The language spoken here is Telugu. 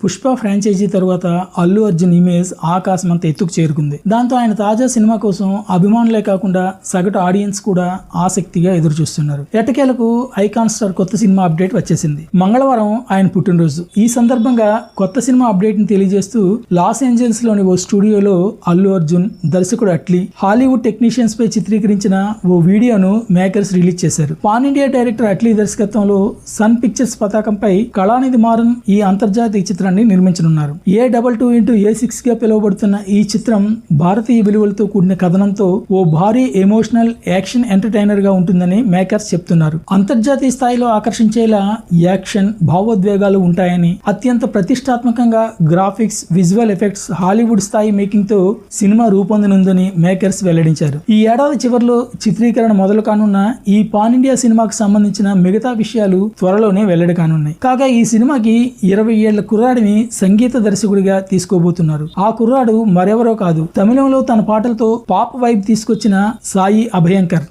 పుష్ప ఫ్రాంచైజీ తరువాత అల్లు అర్జున్ ఇమేజ్ ఆకాశమంత ఎత్తుకు చేరుకుంది. దాంతో ఆయన తాజా సినిమా కోసం అభిమానులే కాకుండా సగటు ఆడియన్స్ కూడా ఆసక్తిగా ఎదురు చూస్తున్నారు. ఎట్టకేలకు ఐకాన్ స్టార్ కొత్త సినిమా అప్డేట్ వచ్చేసింది. మంగళవారం ఆయన పుట్టినరోజు. ఈ సందర్భంగా కొత్త సినిమా అప్డేట్ ని తెలియజేస్తూ లాస్ ఏంజల్స్ లోని ఓ స్టూడియోలో అల్లు అర్జున్, దర్శకుడు అట్లీ, హాలీవుడ్ టెక్నీషియన్స్ పై చిత్రీకరించిన ఓ వీడియోను మేకర్స్ రిలీజ్ చేశారు. పాన్ ఇండియా డైరెక్టర్ అట్లీ దర్శకత్వంలో సన్ పిక్చర్స్ పతాకంపై కళానిధి మారన్ ఈ అంతర్జాతీయ చిత్రాన్ని నిర్మించనున్నారు. A22x గా పిలువబడుతున్న ఈ చిత్రం భారతీయ విలువలతో కూడిన కథనంతో ఓ భారీ ఎమోషనల్ యాక్షన్ ఎంటర్టైనర్ గా ఉంటుందని మేకర్స్ చెప్తున్నారు. అంతర్జాతీయ స్థాయిలో ఆకర్షించేలా యాక్షన్, భావోద్వేగాలు ఉంటాయని, అత్యంత ప్రతిష్టాత్మకంగా గ్రాఫిక్స్, విజువల్ ఎఫెక్ట్స్, హాలీవుడ్ స్థాయి మేకింగ్ తో సినిమా రూపొందనుందని మేకర్స్ వెల్లడించారు. ఈ ఏడాది చివరిలో చిత్రీకరణ మొదలు కానున్న ఈ పాన్ ఇండియా సినిమాకు సంబంధించిన మిగతా విషయాలు త్వరలోనే వెల్లడి కానున్నాయి. కాగా ఈ సినిమాకి 20 ఏళ్ల కుర్రాడిని సంగీత దర్శకుడిగా తీసుకోబోతున్నారు. ఆ కుర్రాడు మరెవరో కాదు, తమిళంలో తన పాటలతో పాప్ వైబ్ తీసుకొచ్చిన సాయి అభయంకర్.